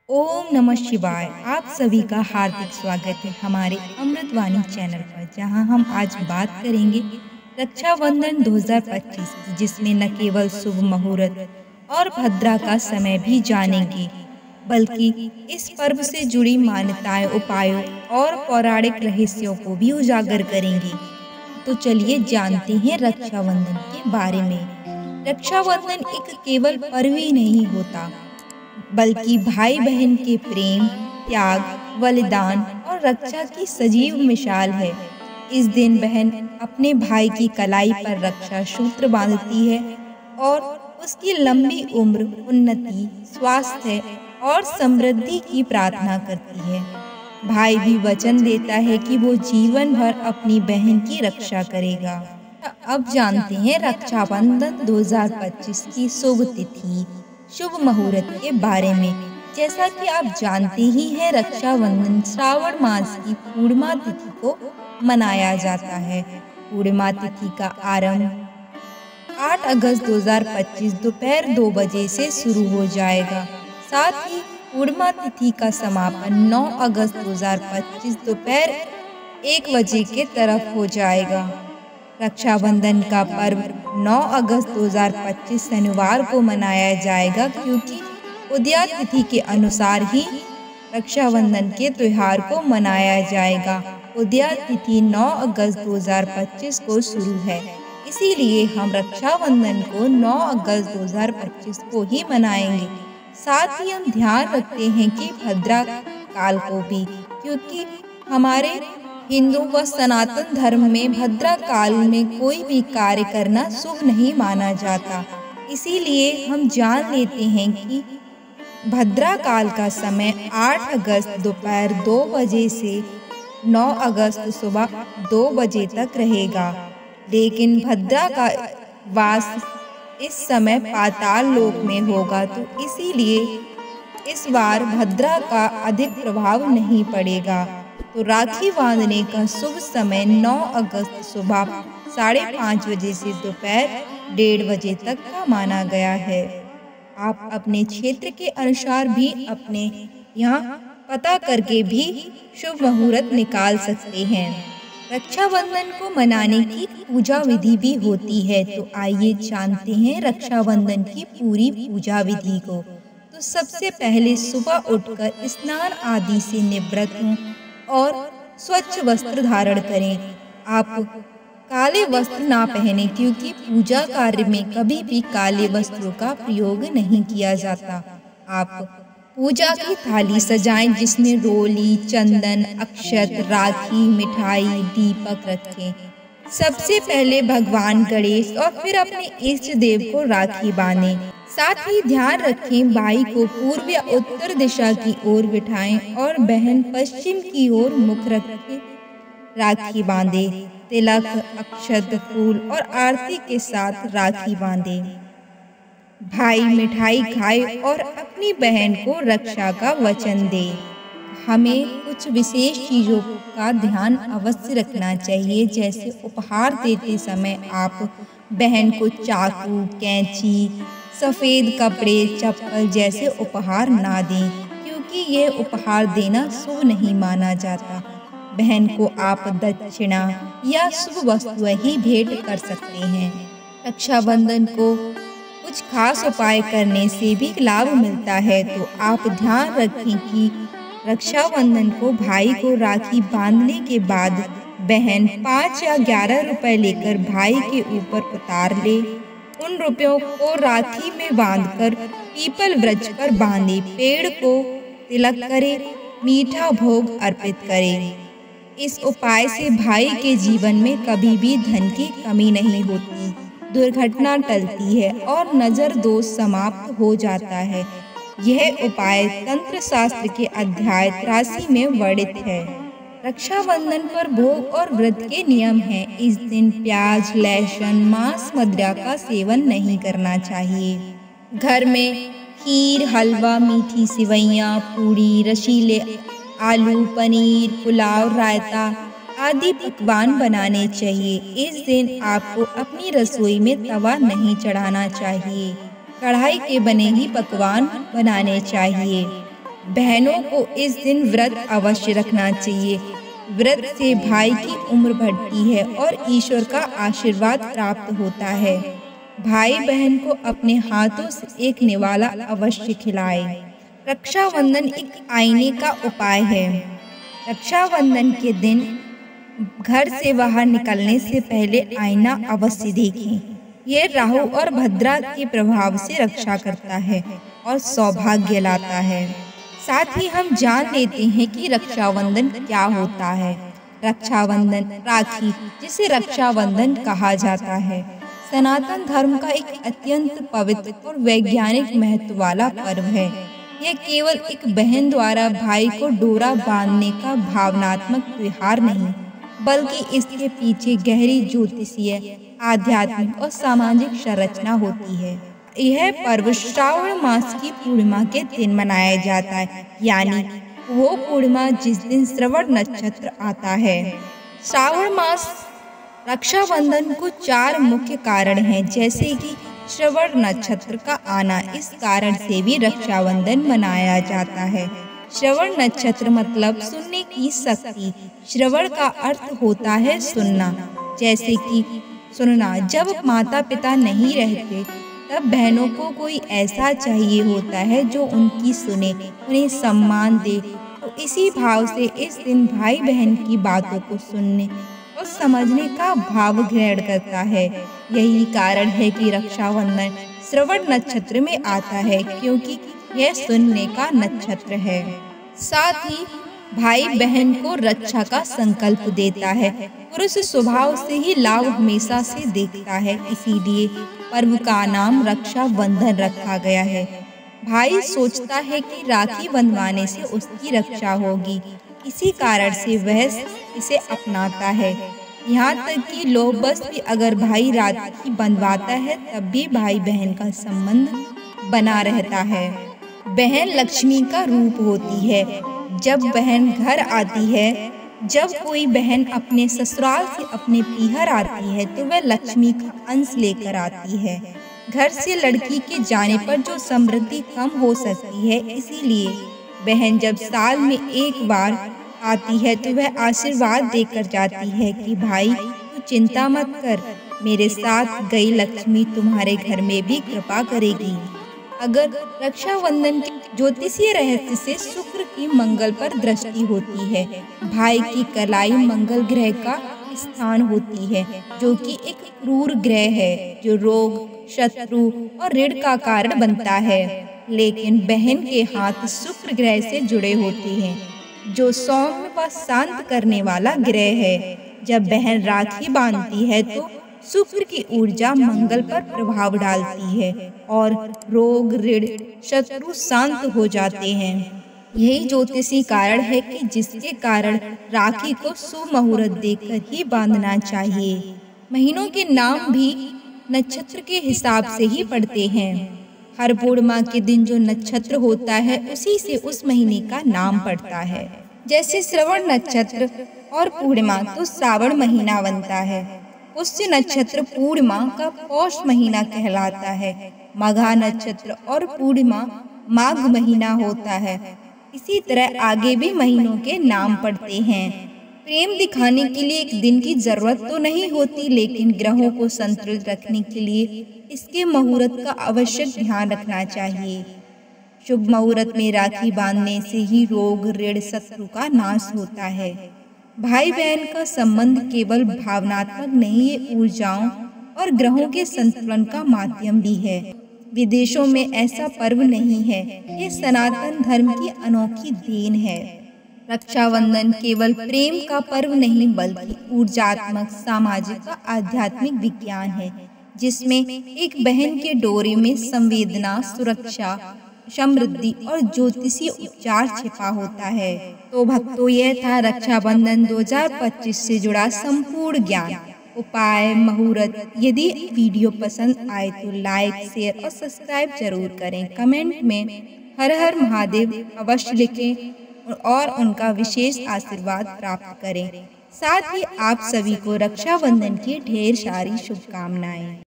ओम नमः शिवाय। आप सभी का हार्दिक स्वागत है हमारे अमृतवाणी चैनल पर, जहां हम आज बात करेंगे रक्षाबंधन 2025 की, जिसमें न केवल शुभ मुहूर्त और भद्रा का समय भी जानेंगे, बल्कि इस पर्व से जुड़ी मान्यताएं, उपायों और पौराणिक रहस्यों को भी उजागर करेंगे। तो चलिए जानते हैं रक्षाबंधन के बारे में। रक्षाबंधन एक केवल पर्व ही नहीं होता, बल्कि भाई बहन के प्रेम, त्याग, बलिदान और रक्षा की सजीव मिसाल है। इस दिन बहन अपने भाई की कलाई पर रक्षा सूत्र बांधती है और उसकी लंबी उम्र, उन्नति, स्वास्थ्य और समृद्धि की प्रार्थना करती है। भाई भी वचन देता है कि वो जीवन भर अपनी बहन की रक्षा करेगा। अब जानते हैं रक्षाबंधन 2025 की शुभ तिथि, शुभ मुहूर्त के बारे में। जैसा कि आप जानते ही हैं, रक्षाबंधन श्रावण मास की पूर्णिमा तिथि को मनाया जाता है। पूर्णिमा तिथि का आरंभ 8 अगस्त 2025 दोपहर 2 बजे से शुरू हो जाएगा। साथ ही पूर्णिमा तिथि का समापन 9 अगस्त 2025 दोपहर 1 बजे के तरफ हो जाएगा। रक्षाबंधन का पर्व 9 अगस्त 2025 शनिवार को मनाया जाएगा, क्योंकि उदया तिथि के अनुसार ही रक्षाबंधन के त्योहार को मनाया जाएगा। उदया तिथि 9 अगस्त 2025 को शुरू है, इसीलिए हम रक्षाबंधन को 9 अगस्त 2025 को ही मनाएंगे। साथ ही हम ध्यान रखते हैं कि भद्रा काल को भी, क्योंकि हमारे हिंदू व सनातन धर्म में भद्रा काल में कोई भी कार्य करना शुभ नहीं माना जाता। इसीलिए हम जान लेते हैं कि भद्रा काल का समय 8 अगस्त दोपहर 2 बजे से 9 अगस्त सुबह 2 बजे तक रहेगा। लेकिन भद्रा का वास इस समय पाताल लोक में होगा, तो इसीलिए इस बार भद्रा का अधिक प्रभाव नहीं पड़ेगा। तो राखी बांधने का शुभ समय 9 अगस्त सुबह 5:30 बजे से दोपहर 1:30 बजे तक का माना गया है। आप अपने क्षेत्र के अनुसार भी अपने यहाँ पता करके भी शुभ मुहूर्त निकाल सकते हैं। रक्षाबंधन को मनाने की पूजा विधि भी होती है, तो आइए जानते हैं रक्षाबंधन की पूरी पूजा विधि को। तो सबसे पहले सुबह उठकर स्नान आदि से निवृत्त हों और स्वच्छ वस्त्र धारण करें। आप काले वस्त्र ना पहने, क्योंकि पूजा कार्य में कभी भी काले वस्त्रों का प्रयोग नहीं किया जाता। आप पूजा की थाली सजाएं, जिसमें रोली, चंदन, अक्षत, राखी, मिठाई, दीपक रखें। सबसे पहले भगवान गणेश और फिर अपने इष्ट देव को राखी बांधें। साथ ही ध्यान रखें, भाई को पूर्व या उत्तर दिशा की ओर बिठाएं और बहन पश्चिम की ओर मुख रखें राखी बांधे। तिलक, अक्षत, फूल और आरती के साथ राखी बांधे। भाई मिठाई खाए और अपनी बहन को रक्षा का वचन दे। हमें कुछ विशेष चीजों का ध्यान अवश्य रखना चाहिए, जैसे उपहार देते समय आप बहन को चाकू, कैंची, सफ़ेद कपड़े, चप्पल जैसे उपहार ना दें, क्योंकि ये उपहार देना शुभ नहीं माना जाता। बहन को आप दक्षिणा या शुभ वस्तुएं ही भेंट कर सकते हैं। रक्षाबंधन को कुछ खास उपाय करने से भी लाभ मिलता है, तो आप ध्यान रखें कि रक्षाबंधन को भाई को राखी बांधने के बाद बहन 5 या 11 रुपए लेकर भाई के ऊपर उतार ले। उन रुपयों को राखी में बांधकर पीपल वृक्ष पर बांधे, पेड़ को तिलक करे, मीठा भोग अर्पित करे। इस उपाय से भाई के जीवन में कभी भी धन की कमी नहीं होती, दुर्घटना टलती है और नजर दोष समाप्त हो जाता है। यह उपाय तंत्र शास्त्र के अध्याय 83 में वर्णित है। रक्षाबंधन पर भोग और व्रत के नियम हैं। इस दिन प्याज, लहसुन, मांस, मदिरा का सेवन नहीं करना चाहिए। घर में खीर, हलवा, मीठी सिवैयाँ, पूड़ी, रसीले आलू, पनीर, पुलाव, रायता आदि पकवान बनाने चाहिए। इस दिन आपको अपनी रसोई में तवा नहीं चढ़ाना चाहिए। कढ़ाई के बने ही पकवान बनाने चाहिए। बहनों को इस दिन व्रत अवश्य रखना चाहिए। व्रत से भाई की उम्र बढ़ती है और ईश्वर का आशीर्वाद प्राप्त होता है। भाई बहन को अपने हाथों से एक निवाला अवश्य खिलाए। रक्षाबंधन एक आईने का उपाय है। रक्षाबंधन के दिन घर से बाहर निकलने से पहले आईना अवश्य देखें। यह राहु और भद्रा के प्रभाव से रक्षा करता है और सौभाग्य लाता है। साथ ही हम जान लेते हैं कि रक्षाबंधन क्या होता है। रक्षाबंधन राखी, जिसे रक्षाबंधन कहा जाता है, सनातन धर्म का एक अत्यंत पवित्र और वैज्ञानिक महत्व वाला पर्व है। यह केवल एक बहन द्वारा भाई को डोरा बांधने का भावनात्मक त्योहार नहीं, बल्कि इसके पीछे गहरी ज्योतिषीय, आध्यात्मिक और सामाजिक संरचना होती है। यह पर्व श्रावण मास की पूर्णिमा के दिन मनाया जाता है, यानी वो पूर्णिमा जिस दिन श्रवण नक्षत्र आता है। श्रावण मास रक्षाबंधन को 4 मुख्य कारण हैं, जैसे कि श्रवण नक्षत्र का आना। इस कारण से भी रक्षाबंधन मनाया जाता है। श्रवण नक्षत्र मतलब सुनने की शक्ति। श्रवण का अर्थ होता है सुनना, जैसे कि सुनना। जब माता पिता नहीं रहते तब बहनों को कोई ऐसा चाहिए होता है जो उनकी सुने, उन्हें सम्मान दे। तो इसी भाव से इस दिन भाई बहन की बातों को सुनने और समझने का भाव ग्रहण करता है। यही कारण है कि रक्षाबंधन श्रवण नक्षत्र में आता है, क्योंकि यह सुनने का नक्षत्र है। साथ ही भाई बहन को रक्षा का संकल्प देता है। पुरुष स्वभाव से ही लाभ हमेशा से देखता है, इसीलिए पर्व का नाम रक्षाबंधन रखा गया है। भाई सोचता है कि राखी बंधवाने से उसकी रक्षा होगी, इसी कारण से वह इसे अपनाता है। यहाँ तक कि लोग बस भी अगर भाई राखी बंधवाता है तब भी भाई बहन का संबंध बना रहता है। बहन लक्ष्मी का रूप होती है। जब बहन घर आती है, जब कोई बहन अपने ससुराल से अपने पीहर आती है तो वह लक्ष्मी का अंश लेकर आती है। घर से लड़की के जाने पर जो समृद्धि कम हो सकती है, इसीलिए बहन जब साल में एक बार आती है तो वह आशीर्वाद देकर जाती है कि भाई तू चिंता मत कर, मेरे साथ गई लक्ष्मी तुम्हारे घर में भी कृपा करेगी। अगर रक्षाबंधन के ज्योतिषीय रहस्य से शुक्र की मंगल पर दृष्टि होती है। भाई की कलाई मंगल ग्रह का स्थान होती है, जो कि एक क्रूर ग्रह है जो रोग, शत्रु और ऋण का कारण बनता है। लेकिन बहन के हाथ शुक्र ग्रह से जुड़े होते हैं, जो सौम्य व शांत करने वाला ग्रह है। जब बहन राखी बांधती है तो शुक्र की ऊर्जा मंगल पर प्रभाव डालती है और रोग, ऋण, शत्रु शांत हो जाते हैं। यही ज्योतिषी कारण है कि जिसके कारण राखी को शुभ मुहूर्त देखकर ही बांधना चाहिए। महीनों के नाम भी नक्षत्र के हिसाब से ही पड़ते हैं। हर पूर्णिमा के दिन जो नक्षत्र होता है उसी से उस महीने का नाम पड़ता है। जैसे श्रवण नक्षत्र और पूर्णिमा तो श्रावण महीना बनता है। पुष्य नक्षत्र पूर्णिमा का पौष महीना कहलाता है। मघा नक्षत्र और पूर्णिमा माघ महीना होता है। इसी तरह आगे भी महीनों के नाम पड़ते हैं। प्रेम दिखाने के लिए एक दिन की जरूरत तो नहीं होती, लेकिन ग्रहों को संतुलित रखने के लिए इसके मुहूर्त का आवश्यक ध्यान रखना चाहिए। शुभ मुहूर्त में राखी बांधने से ही रोग, ऋण, शत्रु का नाश होता है। भाई बहन का संबंध केवल भावनात्मक नहीं, ये ऊर्जाओं और ग्रहों के संतुलन का माध्यम भी है। विदेशों में ऐसा पर्व नहीं है, ये सनातन धर्म की अनोखी देन है। रक्षाबंधन केवल प्रेम का पर्व नहीं, बल्कि ऊर्जात्मक, सामाजिक व आध्यात्मिक विज्ञान है, जिसमें एक बहन के डोरे में संवेदना, सुरक्षा, समृद्धि और ज्योतिषीय उपचार छिपा होता है। तो भक्तों, यह था रक्षाबंधन 2025 से जुड़ा संपूर्ण ज्ञान, उपाय, मुहूर्त। यदि वीडियो पसंद आए तो लाइक, शेयर और सब्सक्राइब जरूर करें। कमेंट में हर हर महादेव अवश्य लिखें और उनका विशेष आशीर्वाद प्राप्त करें। साथ ही आप सभी को रक्षाबंधन की ढेर सारी शुभकामनाएं।